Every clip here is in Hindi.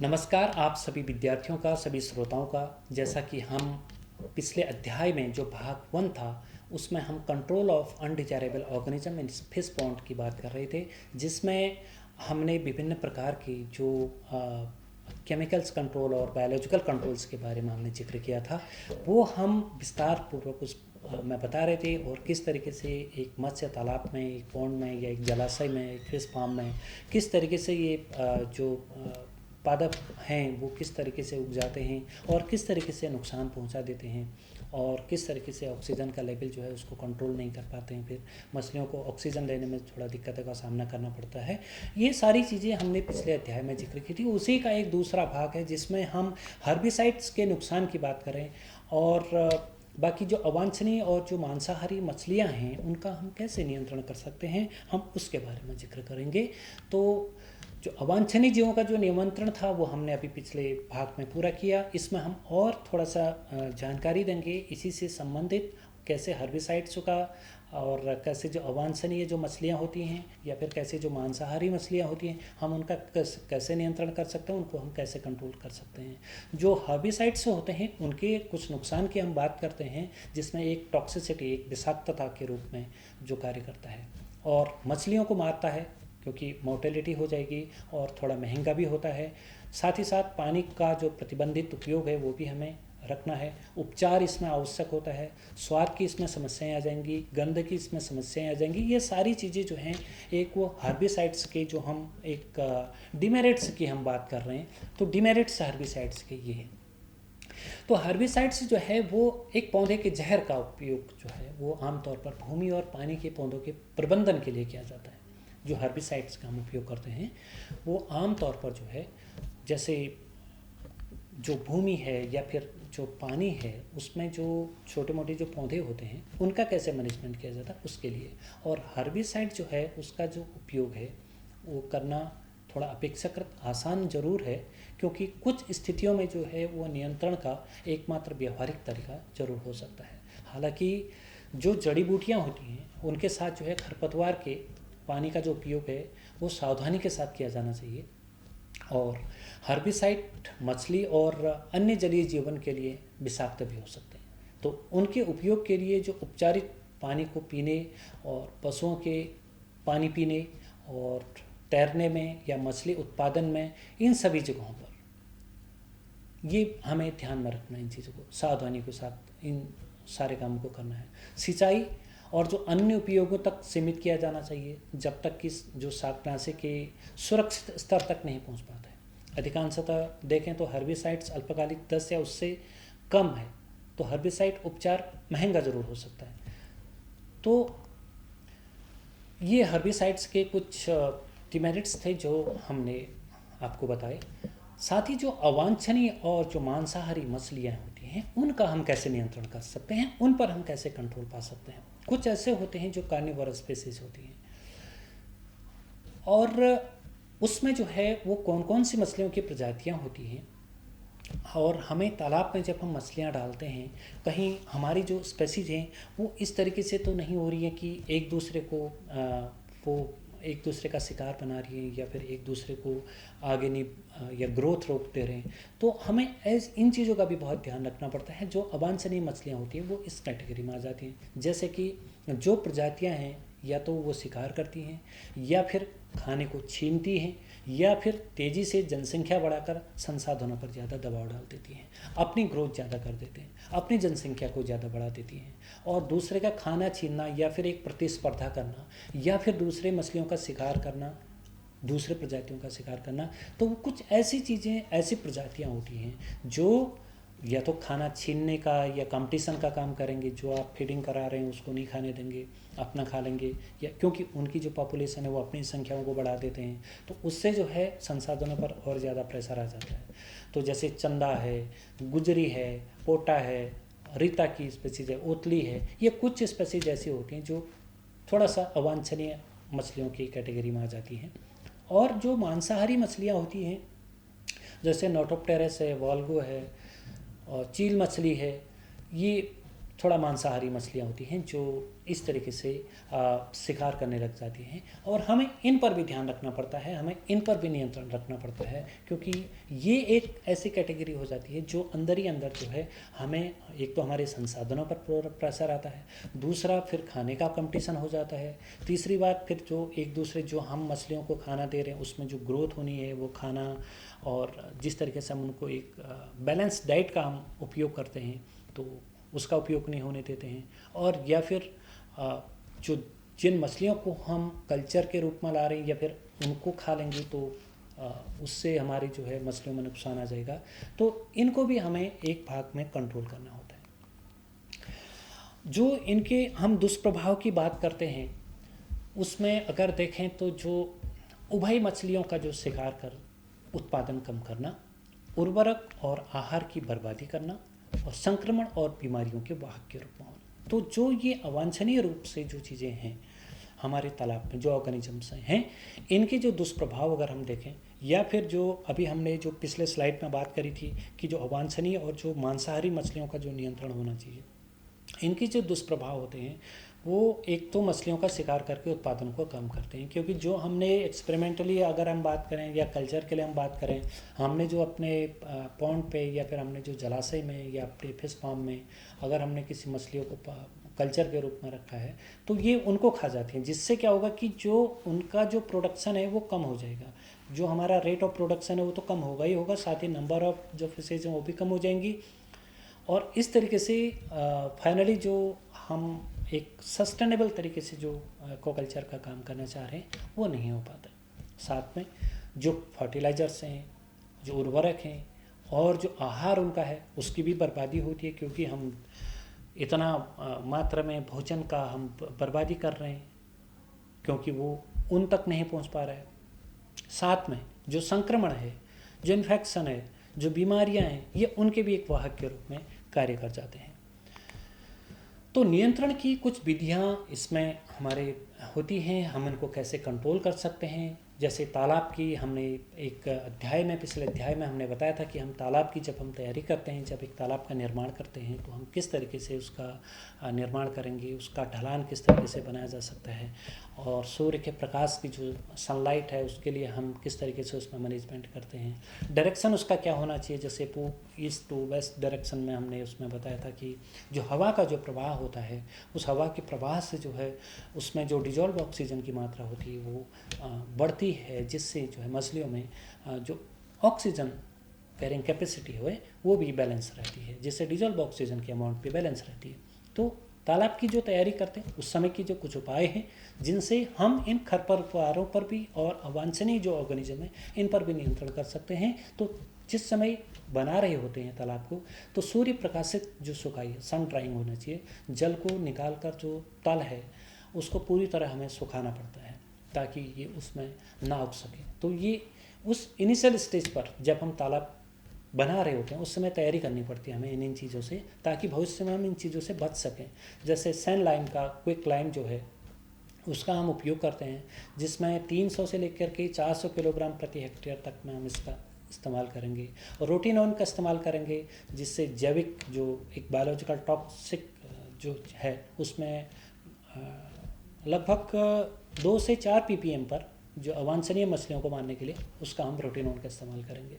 नमस्कार आप सभी विद्यार्थियों का, सभी श्रोताओं का। जैसा कि हम पिछले अध्याय में जो भाग 1 था उसमें हम control of undesirable organism in fish pond की बात कर रहे थे, जिसमें हमने विभिन्न प्रकार की जो केमिकल्स कंट्रोल और बायोलॉजिकल कंट्रोल्स के बारे में हमने जिक्र किया था। वो हम विस्तार पूर्वक उस में बता रहे थे, और किस तरीके से एक मत्स्य तालाब में, एक पॉन्ड में या एक जलाशय में, एक फिश फार्म में किस तरीके से ये जो पादप हैं वो किस तरीके से उग जाते हैं और किस तरीके से नुकसान पहुंचा देते हैं, और किस तरीके से ऑक्सीजन का लेवल जो है उसको कंट्रोल नहीं कर पाते हैं। फिर मछलियों को ऑक्सीजन लेने में थोड़ा दिक्कतों का सामना करना पड़ता है। ये सारी चीज़ें हमने पिछले अध्याय में जिक्र की थी। उसी का एक दूसरा भाग है जिसमें हम हर्बिसाइड्स के नुकसान की बात करें, और बाकी जो अवांछनीय और जो मांसाहारी मछलियां हैं उनका हम कैसे नियंत्रण कर सकते हैं, हम उसके बारे में जिक्र करेंगे। तो जो अवांछनीय जीवों का जो नियंत्रण था वो हमने अभी पिछले भाग में पूरा किया। इसमें हम और थोड़ा सा जानकारी देंगे इसी से संबंधित, कैसे हर्बिसाइड्स का और कैसे जो अवांछनीय जो मछलियाँ होती हैं या फिर कैसे जो मांसाहारी मछलियाँ होती हैं हम उनका कैसे नियंत्रण कर सकते हैं, उनको हम कैसे कंट्रोल कर सकते हैं। जो हर्बिसाइड्स होते हैं उनके कुछ नुकसान की हम बात करते हैं, जिसमें एक टॉक्सिसिटी, एक विषाक्तता के रूप में जो कार्य करता है और मछलियों को मारता है, क्योंकि मोर्टेलिटी हो जाएगी और थोड़ा महंगा भी होता है। साथ ही साथ पानी का जो प्रतिबंधित उपयोग है वो भी हमें रखना है। उपचार इसमें आवश्यक होता है। स्वाद की इसमें समस्याएं आ जाएंगी, गंध की इसमें समस्याएं आ जाएंगी। ये सारी चीज़ें जो हैं, एक वो हर्बिसाइड्स के जो हम एक डिमेरिट्स की हम बात कर रहे हैं, तो डिमेरिट्स हर्बिसाइड्स के ये हैं। तो हर्बिसाइड्स जो है वो एक पौधे के जहर का उपयोग जो है वो आमतौर पर भूमि और पानी के पौधों के प्रबंधन के लिए किया जाता है। जो हर्बिसाइड्स का हम उपयोग करते हैं वो आम तौर पर जो है, जैसे जो भूमि है या फिर जो पानी है उसमें जो छोटे मोटे जो पौधे होते हैं उनका कैसे मैनेजमेंट किया जाता है उसके लिए। और हर्बिसाइड जो है उसका जो उपयोग है वो करना थोड़ा अपेक्षाकृत आसान ज़रूर है, क्योंकि कुछ स्थितियों में जो है वो नियंत्रण का एकमात्र व्यवहारिक तरीका ज़रूर हो सकता है। हालांकि जो जड़ी बूटियाँ होती हैं उनके साथ जो है खरपतवार के पानी का जो उपयोग है वो सावधानी के साथ किया जाना चाहिए। और हर्बिसाइड मछली और अन्य जलीय जीवन के लिए विषाक्त भी हो सकते हैं, तो उनके उपयोग के लिए जो उपचारित पानी को पीने और पशुओं के पानी पीने और तैरने में या मछली उत्पादन में, इन सभी जगहों पर ये हमें ध्यान में रखना है। इन चीज़ों को सावधानी के साथ इन सारे कामों को करना है। सिंचाई और जो अन्य उपयोगों तक सीमित किया जाना चाहिए जब तक कि जो शाकनाशी के सुरक्षित स्तर तक नहीं पहुंच पाता है। अधिकांशतः देखें तो हर्बिसाइड्स अल्पकालिक 10 या उससे कम है, तो हर्बिसाइड उपचार महंगा ज़रूर हो सकता है। तो ये हर्बिसाइड्स के कुछ डिमेरिट्स थे जो हमने आपको बताए। साथ ही जो अवांछनीय और जो मांसाहारी मछलियाँ होती हैं उनका हम कैसे नियंत्रण कर सकते हैं, उन पर हम कैसे कंट्रोल पा सकते हैं। कुछ ऐसे होते हैं जो कार्निवोरस स्पीसीज होती हैं, और उसमें जो है वो कौन कौन सी मछलियों की प्रजातियां होती हैं। और हमें तालाब में जब हम मछलियां डालते हैं, कहीं हमारी जो स्पेसीज हैं वो इस तरीके से तो नहीं हो रही है कि एक दूसरे को वो एक दूसरे का शिकार बना रही हैं या फिर एक दूसरे को आगे नहीं या ग्रोथ रोक दे रहे हैं। तो हमें इन चीज़ों का भी बहुत ध्यान रखना पड़ता है। जो अवांछनीय मछलियाँ होती हैं वो इस कैटेगरी में आ जाती हैं, जैसे कि जो प्रजातियाँ हैं या तो वो शिकार करती हैं या फिर खाने को छीनती हैं या फिर तेज़ी से जनसंख्या बढ़ाकर संसाधनों पर ज़्यादा दबाव डाल देती हैं, अपनी ग्रोथ ज़्यादा कर देते हैं, अपनी जनसंख्या को ज़्यादा बढ़ा देती हैं, और दूसरे का खाना छीनना या फिर एक प्रतिस्पर्धा करना या फिर दूसरे मछलियों का शिकार करना, दूसरे प्रजातियों का शिकार करना। तो वो कुछ ऐसी चीज़ें, ऐसी प्रजातियाँ होती हैं जो या तो खाना छीनने का या कंपटीशन का काम करेंगे। जो आप फीडिंग करा रहे हैं उसको नहीं खाने देंगे, अपना खा लेंगे, या क्योंकि उनकी जो पॉपुलेशन है वो अपनी संख्याओं को बढ़ा देते हैं, तो उससे जो है संसाधनों पर और ज़्यादा प्रेशर आ जाता है। तो जैसे चंदा है, गुजरी है, पोटा है, रीता की स्पेसीज है, ओतली है, ये कुछ स्पेसीज ऐसी होती हैं जो थोड़ा सा अवांछनीय मछलियों की कैटेगरी में आ जाती हैं। और जो मांसाहारी मछलियाँ होती हैं जैसे नोटोप्टेरस है, वॉल्गो है और चील मछली है, ये थोड़ा मांसाहारी मछलियाँ होती हैं जो इस तरीके से शिकार करने लग जाती हैं। और हमें इन पर भी ध्यान रखना पड़ता है, हमें इन पर भी नियंत्रण रखना पड़ता है, क्योंकि ये एक ऐसी कैटेगरी हो जाती है जो अंदर ही अंदर जो है हमें एक तो हमारे संसाधनों पर प्रेशर आता है, दूसरा फिर खाने का कंपटीशन हो जाता है, तीसरी बात फिर जो एक दूसरे जो हम मछलियों को खाना दे रहे हैं उसमें जो ग्रोथ होनी है वो खाना, और जिस तरीके से हम उनको एक बैलेंस डाइट का हम उपयोग करते हैं तो उसका उपयोग नहीं होने देते हैं। और या फिर जो जिन मछलियों को हम कल्चर के रूप में ला रहे हैं या फिर उनको खा लेंगे तो उससे हमारी जो है मछलियों में नुकसान आ जाएगा, तो इनको भी हमें एक भाग में कंट्रोल करना होता है। जो इनके हम दुष्प्रभाव की बात करते हैं उसमें अगर देखें तो जो उभय मछलियों का जो शिकार कर उत्पादन कम करना, उर्वरक और आहार की बर्बादी करना, और संक्रमण और बीमारियों के वाहक के रूप में होना, तो जो ये अवांछनीय रूप से जो चीज़ें हैं हमारे तालाब में जो ऑर्गेनिजम्स हैं, इनके जो दुष्प्रभाव अगर हम देखें, या फिर जो अभी हमने जो पिछले स्लाइड में बात करी थी कि जो अवांछनीय और जो मांसाहारी मछलियों का जो नियंत्रण होना चाहिए, इनके जो दुष्प्रभाव होते हैं वो एक तो मछलियों का शिकार करके उत्पादन को कम करते हैं, क्योंकि जो हमने एक्सपेरिमेंटली अगर हम बात करें या कल्चर के लिए हम बात करें, हमने जो अपने पॉन्ड पे या फिर हमने जो जलाशय में या अपने फिश फार्म में अगर हमने किसी मछलियों को कल्चर के रूप में रखा है तो ये उनको खा जाती हैं, जिससे क्या होगा कि जो उनका जो प्रोडक्शन है वो कम हो जाएगा, जो हमारा रेट ऑफ प्रोडक्शन है वो तो कम होगा ही होगा, साथ ही नंबर ऑफ जो फिशेज हैं वो भी कम हो जाएंगी। और इस तरीके से फाइनली जो हम एक सस्टेनेबल तरीके से जो एक्वाकल्चर का काम करना चाह रहे हैं वो नहीं हो पाता। साथ में जो फर्टिलाइजर्स हैं, जो उर्वरक हैं और जो आहार उनका है उसकी भी बर्बादी होती है, क्योंकि हम इतना मात्रा में भोजन का हम बर्बादी कर रहे हैं क्योंकि वो उन तक नहीं पहुंच पा रहा है। साथ में जो संक्रमण है, जो इन्फेक्शन है, जो बीमारियां हैं, ये उनके भी एक वाहक के रूप में कार्य कर जाते हैं। तो नियंत्रण की कुछ विधियां इसमें हमारे होती हैं, हम इनको कैसे कंट्रोल कर सकते हैं। जैसे तालाब की हमने एक अध्याय में, पिछले अध्याय में हमने बताया था कि हम तालाब की जब हम तैयारी करते हैं, जब एक तालाब का निर्माण करते हैं तो हम किस तरीके से उसका निर्माण करेंगे, उसका ढलान किस तरीके से बनाया जा सकता है, और सूर्य के प्रकाश की जो सनलाइट है उसके लिए हम किस तरीके से उसमें मैनेजमेंट करते हैं, डायरेक्शन उसका क्या होना चाहिए। जैसे पूर्व ईस्ट टू वेस्ट डायरेक्शन में हमने उसमें बताया था कि जो हवा का जो प्रवाह होता है उस हवा के प्रवाह से जो है उसमें जो डिजॉल्व ऑक्सीजन की मात्रा होती है वो बढ़ती है, जिससे जो है मछलियों में जो ऑक्सीजन कैरिंग कैपेसिटी है वो भी बैलेंस रहती है, जिससे डिजॉल्व ऑक्सीजन की अमाउंट भी बैलेंस रहती है। तो तालाब की जो तैयारी करते हैं उस समय की जो कुछ उपाय हैं जिनसे हम इन खरपतवारों पर भी और अवांछनीय जो ऑर्गेनिज्म है इन पर भी नियंत्रण कर सकते हैं। तो जिस समय बना रहे होते हैं तालाब को तो सूर्य प्रकाशित जो सुखाई है, सन ड्राइंग होना चाहिए, जल को निकाल कर जो तल है उसको पूरी तरह हमें सुखाना पड़ता है ताकि ये उसमें ना उग सके। तो ये उस इनिशियल स्टेज पर जब हम तालाब बना रहे होते हैं उस समय तैयारी करनी पड़ती है हमें इन चीज़ों से, ताकि भविष्य में हम इन चीज़ों से बच सकें। जैसे सैंड लाइम का क्विक लाइम जो है उसका हम उपयोग करते हैं, जिसमें 300 से लेकर के 400 किलोग्राम प्रति हेक्टेयर तक में हम इसका इस्तेमाल करेंगे, और रोटिनॉन का इस्तेमाल करेंगे, जिससे जैविक जो एक बायोलॉजिकल टॉक्सिक जो है उसमें लगभग 2 से 4 ppm पर जो अवांछनीय मछलियों को मारने के लिए उसका हम रोटिनॉन का इस्तेमाल करेंगे।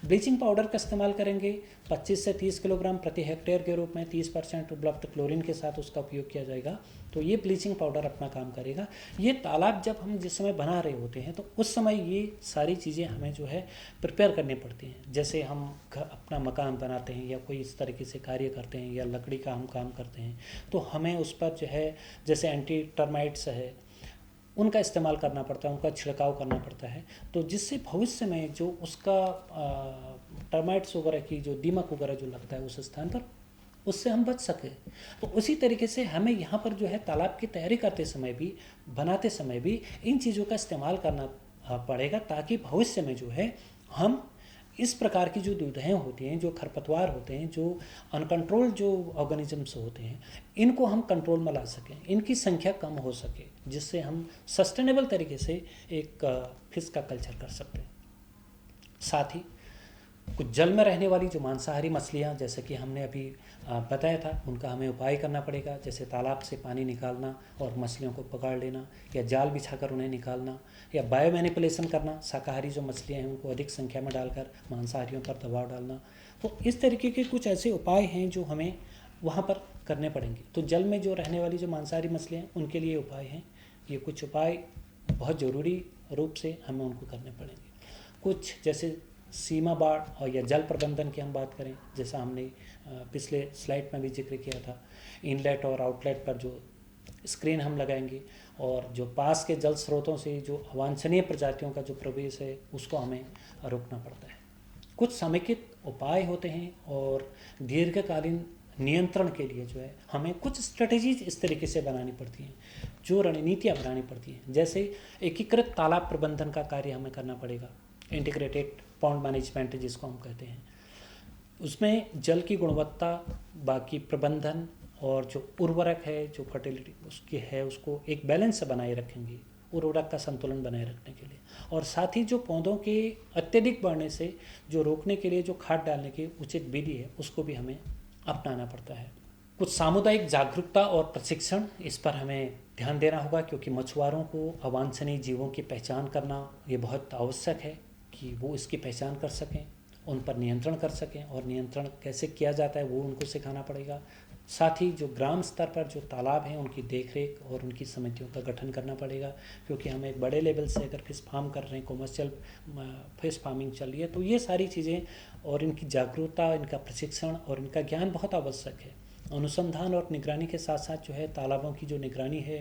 ब्लीचिंग पाउडर का इस्तेमाल करेंगे 25 से 30 किलोग्राम प्रति हेक्टेयर के रूप में, 30% उपलब्ध क्लोरीन के साथ उसका उपयोग किया जाएगा। तो ये ब्लीचिंग पाउडर अपना काम करेगा। ये तालाब जब हम जिस समय बना रहे होते हैं तो उस समय ये सारी चीज़ें हमें जो है प्रिपेयर करनी पड़ती हैं। जैसे हम अपना मकान बनाते हैं या कोई इस तरीके से कार्य करते हैं या लकड़ी का हम काम करते हैं तो हमें उस पर जो है जैसे एंटी टर्माइट्स है उनका इस्तेमाल करना पड़ता है, उनका छिड़काव करना पड़ता है, तो जिससे भविष्य में जो उसका टर्माइट्स वगैरह की जो दीमक वगैरह जो लगता है उस स्थान पर उससे हम बच सकें। तो उसी तरीके से हमें यहाँ पर जो है तालाब की तैयारी करते समय भी, बनाते समय भी इन चीज़ों का इस्तेमाल करना पड़ेगा, ताकि भविष्य में जो है हम इस प्रकार की जो दुविधाएँ होती हैं, जो खरपतवार होते हैं, जो अनकंट्रोल जो ऑर्गेनिजम्स होते हैं, इनको हम कंट्रोल में ला सकें, इनकी संख्या कम हो सके, जिससे हम सस्टेनेबल तरीके से एक फिश का कल्चर कर सकते हैं। साथ ही कुछ जल में रहने वाली जो मांसाहारी मछलियाँ, जैसे कि हमने अभी बताया था, उनका हमें उपाय करना पड़ेगा, जैसे तालाब से पानी निकालना और मछलियों को पकड़ लेना, या जाल बिछाकर उन्हें निकालना, या बायो मैनिपुलेशन करना, शाकाहारी जो मछलियाँ हैं उनको अधिक संख्या में डालकर मांसाहारियों पर दबाव डालना। तो इस तरीके के कुछ ऐसे उपाय हैं जो हमें वहाँ पर करने पड़ेंगे। तो जल में जो रहने वाली जो मांसाहारी मछलियाँ हैं उनके लिए उपाय हैं, ये कुछ उपाय बहुत ज़रूरी रूप से हमें उनको करने पड़ेंगे। कुछ जैसे सीमा बाढ़ और या जल प्रबंधन की हम बात करें, जैसा हमने पिछले स्लाइड में भी जिक्र किया था, इनलेट और आउटलेट पर जो स्क्रीन हम लगाएंगे, और जो पास के जल स्रोतों से जो अवांछनीय प्रजातियों का जो प्रवेश है उसको हमें रोकना पड़ता है। कुछ समेकित उपाय होते हैं, और दीर्घकालीन नियंत्रण के लिए जो है हमें कुछ स्ट्रेटजीज इस तरीके से बनानी पड़ती हैं, जो रणनीतियाँ बनानी पड़ती हैं। जैसे एकीकृत तालाब प्रबंधन का कार्य हमें करना पड़ेगा, इंटीग्रेटेड पॉन्ड मैनेजमेंट जिसको हम कहते हैं। उसमें जल की गुणवत्ता, बाकी प्रबंधन, और जो उर्वरक है, जो फर्टिलिटी उसकी है, उसको एक बैलेंस से बनाए रखेंगे, उर्वरक का संतुलन बनाए रखने के लिए। और साथ ही जो पौधों के अत्यधिक बढ़ने से जो रोकने के लिए जो खाद डालने की उचित विधि है उसको भी हमें अपनाना पड़ता है। कुछ सामुदायिक जागरूकता और प्रशिक्षण, इस पर हमें ध्यान देना होगा, क्योंकि मछुआरों को अवांछनीय जीवों की पहचान करना ये बहुत आवश्यक है कि वो इसकी पहचान कर सकें, उन पर नियंत्रण कर सकें, और नियंत्रण कैसे किया जाता है वो उनको सिखाना पड़ेगा। साथ ही जो ग्राम स्तर पर जो तालाब हैं उनकी देखरेख और उनकी समितियों का गठन करना पड़ेगा, क्योंकि हम एक बड़े लेवल से अगर फिश फार्म कर रहे हैं, कॉमर्शियल फिश फार्मिंग चल रही है, तो ये सारी चीज़ें और इनकी जागरूकता, इनका प्रशिक्षण और इनका ज्ञान बहुत आवश्यक है। अनुसंधान और निगरानी के साथ साथ जो है तालाबों की जो निगरानी है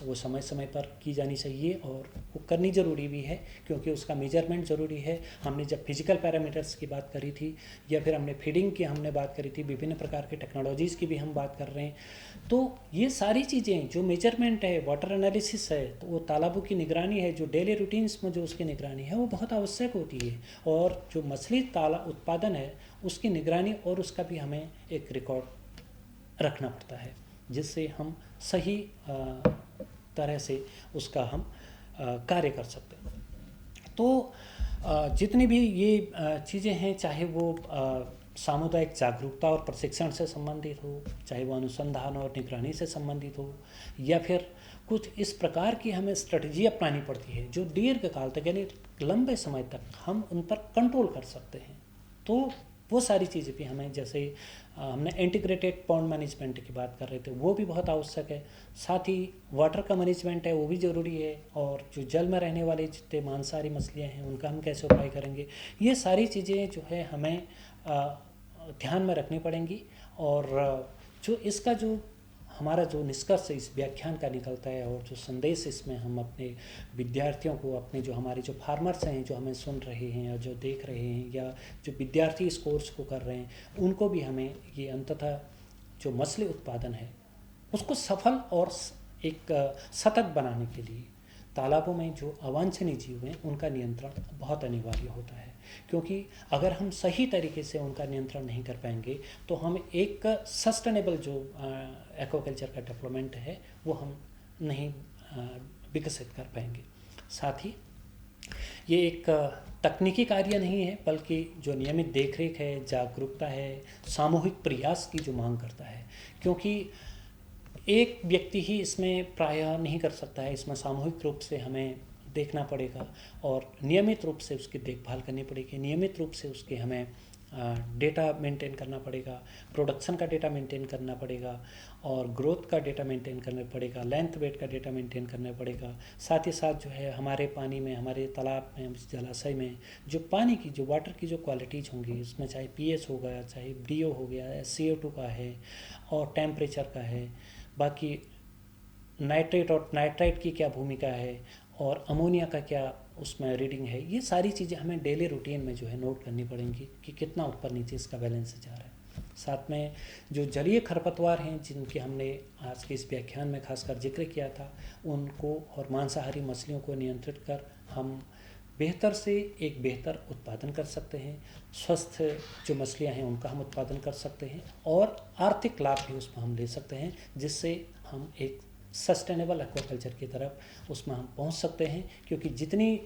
वो समय समय पर की जानी चाहिए, और वो करनी ज़रूरी भी है, क्योंकि उसका मेजरमेंट ज़रूरी है। हमने जब फिजिकल पैरामीटर्स की बात करी थी, या फिर हमने फीडिंग की हमने बात करी थी, विभिन्न प्रकार के टेक्नोलॉजीज़ की भी हम बात कर रहे हैं, तो ये सारी चीज़ें जो मेजरमेंट है, वाटर एनालिसिस है, तो वो तालाबों की निगरानी है, जो डेली रूटीन्स में जो उसकी निगरानी है वो बहुत आवश्यक होती है। और जो मछली तालाब उत्पादन है उसकी निगरानी और उसका भी हमें एक रिकॉर्ड रखना पड़ता है, जिससे हम सही तरह से उसका हम कार्य कर सकते हैं। तो जितनी भी ये चीज़ें हैं, चाहे वो सामुदायिक जागरूकता और प्रशिक्षण से संबंधित हो, चाहे वो अनुसंधान और निगरानी से संबंधित हो, या फिर कुछ इस प्रकार की हमें स्ट्रेटजी अपनानी पड़ती है जो दीर्घकाल तक, यानी लंबे समय तक हम उन पर कंट्रोल कर सकते हैं, तो वो सारी चीज़ें भी हमें, जैसे हमने इंटीग्रेटेड पॉन्ड मैनेजमेंट की बात कर रहे थे, वो भी बहुत आवश्यक है। साथ ही वाटर का मैनेजमेंट है वो भी ज़रूरी है, और जो जल में रहने वाले जितने मांसाहारी मछलियाँ हैं उनका हम कैसे उपाय करेंगे, ये सारी चीज़ें जो है हमें ध्यान में रखनी पड़ेंगी। और जो इसका जो हमारा जो निष्कर्ष इस व्याख्यान का निकलता है, और जो संदेश इसमें हम अपने विद्यार्थियों को, अपने जो हमारे जो फार्मर्स हैं जो हमें सुन रहे हैं या जो देख रहे हैं, या जो विद्यार्थी इस कोर्स को कर रहे हैं, उनको भी हमें ये अंततः जो मछली उत्पादन है उसको सफल और एक सतत बनाने के लिए तालाबों में जो अवांछनीय जीव हैं उनका नियंत्रण बहुत अनिवार्य होता है, क्योंकि अगर हम सही तरीके से उनका नियंत्रण नहीं कर पाएंगे तो हम एक सस्टेनेबल जो एक्वाकल्चर का डेवलपमेंट है वो हम नहीं विकसित कर पाएंगे। साथ ही ये एक तकनीकी कार्य नहीं है, बल्कि जो नियमित देखरेख है, जागरूकता है, सामूहिक प्रयास की जो मांग करता है, क्योंकि एक व्यक्ति ही इसमें प्रायः नहीं कर सकता है, इसमें सामूहिक रूप से हमें देखना पड़ेगा और नियमित रूप से उसकी देखभाल करनी पड़ेगी, नियमित रूप से उसके हमें डेटा मेंटेन करना पड़ेगा, प्रोडक्शन का डेटा मेंटेन करना पड़ेगा, और ग्रोथ का डेटा मेंटेन करना पड़ेगा, लेंथ वेट का डेटा मेंटेन करना पड़ेगा। साथ ही साथ जो है हमारे पानी में, हमारे तालाब में, जलाशय में जो पानी की, जो वाटर की जो क्वालिटीज़ होंगी, उसमें चाहे पीएच हो गया, चाहे डीओ हो गया, CO2 का है, और टेम्परेचर का है, बाकी नाइट्रेट और नाइट्राइट की क्या भूमिका है, और अमोनिया का क्या उसमें रीडिंग है, ये सारी चीज़ें हमें डेली रूटीन में जो है नोट करनी पड़ेंगी कि कितना ऊपर नीचे इसका बैलेंस जा रहा है। साथ में जो जलीय खरपतवार हैं जिनके हमने आज के इस व्याख्यान में खासकर जिक्र किया था, उनको और मांसाहारी मछलियों को नियंत्रित कर हम बेहतर से एक बेहतर उत्पादन कर सकते हैं, स्वस्थ जो मछलियां हैं उनका हम उत्पादन कर सकते हैं, और आर्थिक लाभ भी उसमें हम ले सकते हैं, जिससे हम एक सस्टेनेबल एक्वाकल्चर की तरफ उसमें हम पहुंच सकते हैं। क्योंकि जितनी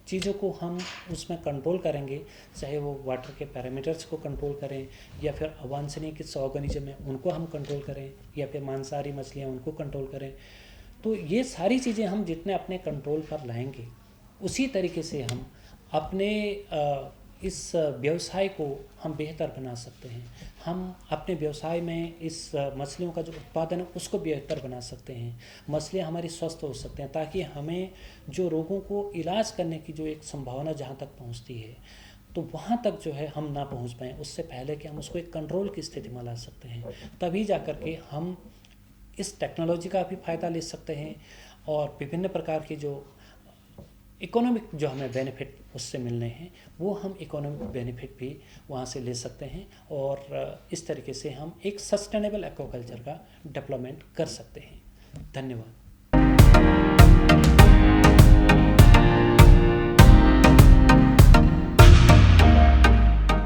चीज़ों को हम उसमें कंट्रोल करेंगे, चाहे वो वाटर के पैरामीटर्स को कंट्रोल करें या फिर अवांछनीय किस ऑर्गेनिज्म है उनको हम कंट्रोल करें या फिर मांसाहारी मछलियाँ उनको कंट्रोल करें, तो ये सारी चीज़ें हम जितने अपने कंट्रोल पर लाएंगे उसी तरीके से हम अपने इस व्यवसाय को हम बेहतर बना सकते हैं। हम अपने व्यवसाय में इस मछलियों का जो उत्पादन है उसको बेहतर बना सकते हैं, मछलियाँ हमारी स्वस्थ हो सकते हैं, ताकि हमें जो रोगों को इलाज करने की जो एक संभावना जहाँ तक पहुँचती है तो वहाँ तक जो है हम ना पहुँच पाएँ, उससे पहले कि हम उसको एक कंट्रोल की स्थिति में ला सकते हैं, तभी जा कर के हम इस टेक्नोलॉजी का भी फ़ायदा ले सकते हैं और विभिन्न प्रकार की जो इकोनॉमिक जो हमें बेनिफिट उससे मिलने हैं वो हम इकोनॉमिक बेनिफिट भी वहाँ से ले सकते हैं और इस तरीके से हम एक सस्टेनेबल एक्वाकल्चर का डेवलपमेंट कर सकते हैं। धन्यवाद।